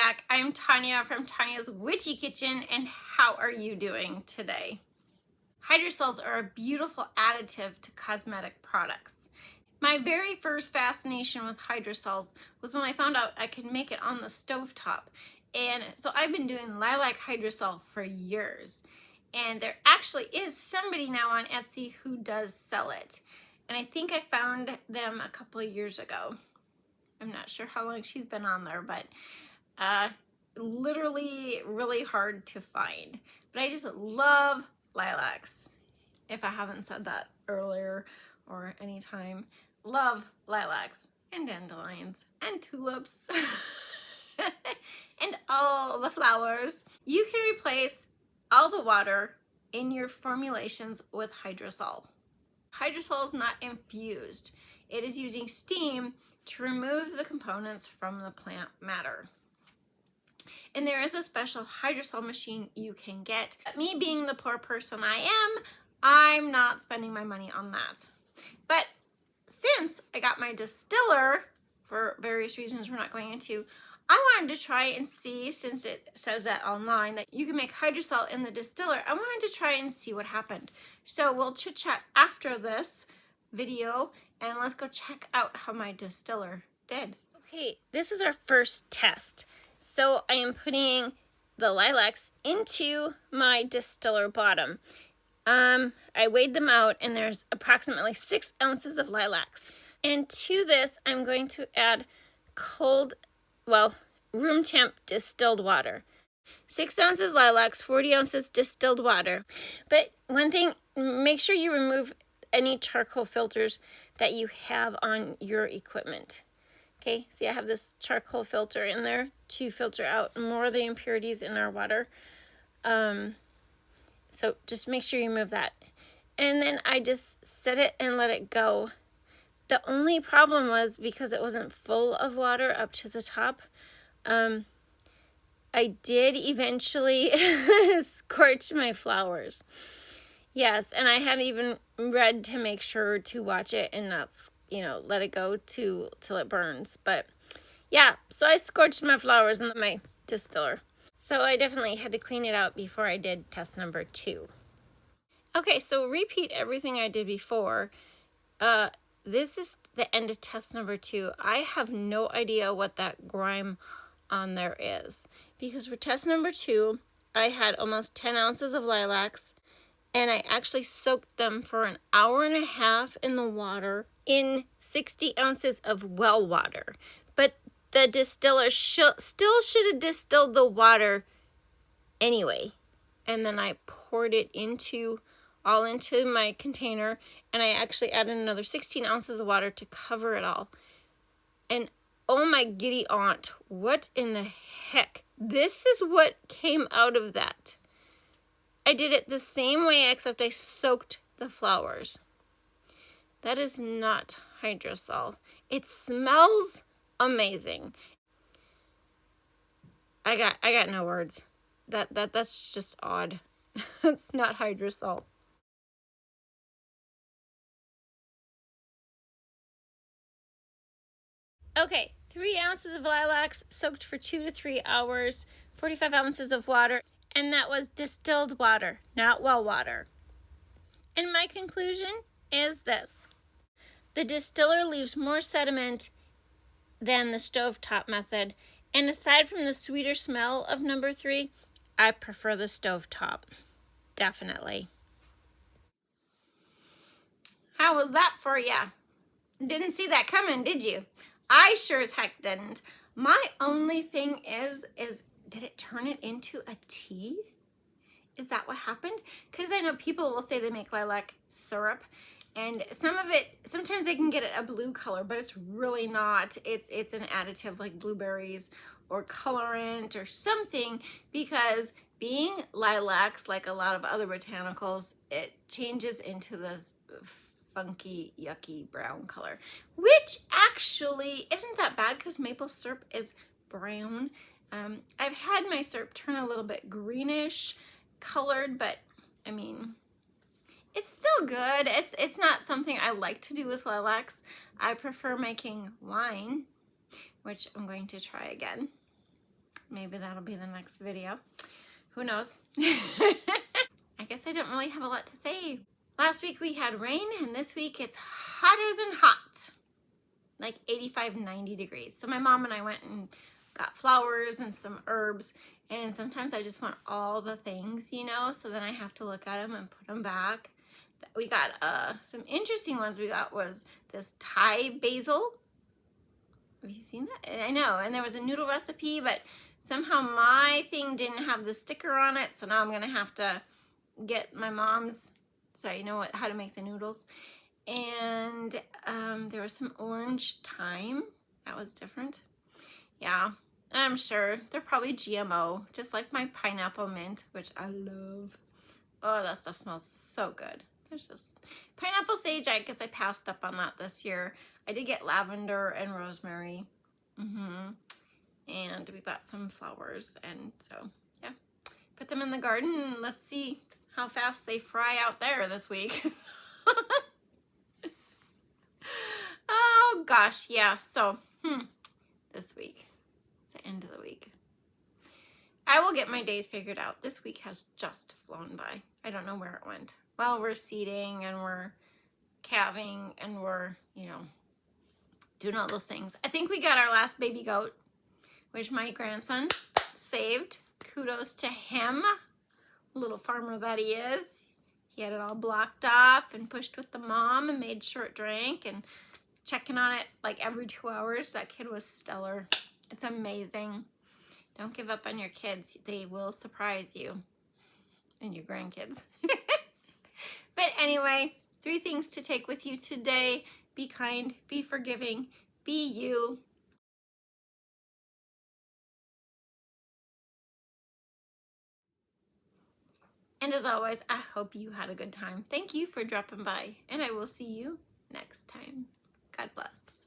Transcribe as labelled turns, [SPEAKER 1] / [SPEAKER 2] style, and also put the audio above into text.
[SPEAKER 1] back. I'm Tonya from Tonya's Witchy Kitchen, and how are you doing today? Hydrosols are a beautiful additive to cosmetic products. My very first fascination with hydrosols was when I found out I could make it on the stovetop. And so I've been doing Lilac Hydrosol for years. And there actually is somebody now on Etsy who does sell it. And I think I found them a couple of years ago. I'm not sure how long she's been on there, but literally really hard to find. But I just love lilacs, if I haven't said that earlier or anytime. Love lilacs and dandelions and tulips and all the flowers. You can replace all the water in your formulations with hydrosol. Hydrosol is not infused. It is using steam to remove the components from the plant matter. And there is a special hydrosol machine you can get. Me being the poor person I am, I'm not spending my money on that. But since I got my distiller, for various reasons we're not going into, I wanted to try and see, since it says that online, that you can make hydrosol in the distiller, I wanted to try and see what happened. So we'll chit chat after this video, and let's go check out how my distiller did. Okay, this is our first test. So I am putting the lilacs into my distiller bottom. I weighed them out, and there's approximately 6 ounces of lilacs. And to this, I'm going to add room temp distilled water. 6 ounces lilacs, 40 ounces distilled water. But one thing, make sure you remove any charcoal filters that you have on your equipment. Okay, see, I have this charcoal filter in there to filter out more of the impurities in our water. So just make sure you remove that. And then I just set it and let it go. The only problem was because it wasn't full of water up to the top, I did eventually scorch my flowers. Yes, and I had even read to make sure to watch it and not, let it go till it burns. But yeah, so I scorched my flowers in my distiller. So I definitely had to clean it out before I did test number 2. Okay, so repeat everything I did before. This is the end of test number 2. I have no idea what that grime on there is, because for test number 2, I had almost 10 ounces of lilacs, and I actually soaked them for an hour and a half in the water in 60 ounces of well water. But the distiller still should have distilled the water anyway. And then I poured it into my container, and I actually added another 16 ounces of water to cover it all. And oh my giddy aunt, what in the heck? This is what came out of that. I did it the same way, except I soaked the flowers. That is not hydrosol. It smells amazing. I got no words. That's just odd. It's not hydrosol. Okay, 3 ounces of lilacs soaked for 2 to 3 hours, 45 ounces of water, and that was distilled water, not well water. And my conclusion is this. The distiller leaves more sediment than the stovetop method, and aside from the sweeter smell of number 3, I prefer the stovetop. Definitely. How was that for ya? Didn't see that coming, did you? I sure as heck didn't. My only thing is did it turn it into a tea? Is that what happened? Because I know people will say they make lilac syrup, and sometimes they can get it a blue color, but it's really not. It's an additive like blueberries or colorant or something, because being lilacs, like a lot of other botanicals, it changes into this funky, yucky brown color, which actually isn't that bad because maple syrup is brown. I've had my syrup turn a little bit greenish colored, but I mean, it's still good. It's not something I like to do with lilacs. I prefer making wine, which I'm going to try again. maybe that'll be the next video. Who knows? I guess I don't really have a lot to say. Last week we had rain, and this week it's hotter than hot. Like 85, 90 degrees. So my mom and I went and got flowers and some herbs, and sometimes I just want all the things, you know, so then I have to look at them and put them back. We got some interesting ones. We got was this Thai basil. Have you seen that? I know, and there was a noodle recipe, but somehow my thing didn't have the sticker on it, so now I'm gonna have to get my mom's so I know how to make the noodles. And there was some orange thyme. That was different. Yeah, I'm sure they're probably GMO, just like my pineapple mint, which I love. Oh, that stuff smells so good. There's just pineapple sage. I guess I passed up on that this year. I did get lavender and rosemary. And we bought some flowers, and so yeah, put them in the garden. Let's see how fast they fry out there this week. Oh gosh, yeah, so this week, it's the end of the week. I will get my days figured out. This week has just flown by. I don't know where it went. Well, we're seeding and we're calving and we're, you know, doing all those things. I think we got our last baby goat, which my grandson saved. Kudos to him, little farmer that he is. He had it all blocked off and pushed with the mom and made sure it drank and checking on it like every 2 hours. That kid was stellar. It's amazing. Don't give up on your kids. They will surprise you and your grandkids. But anyway, 3 things to take with you today. Be kind, be forgiving, be you. And as always, I hope you had a good time. Thank you for dropping by, and I will see you next time. God bless.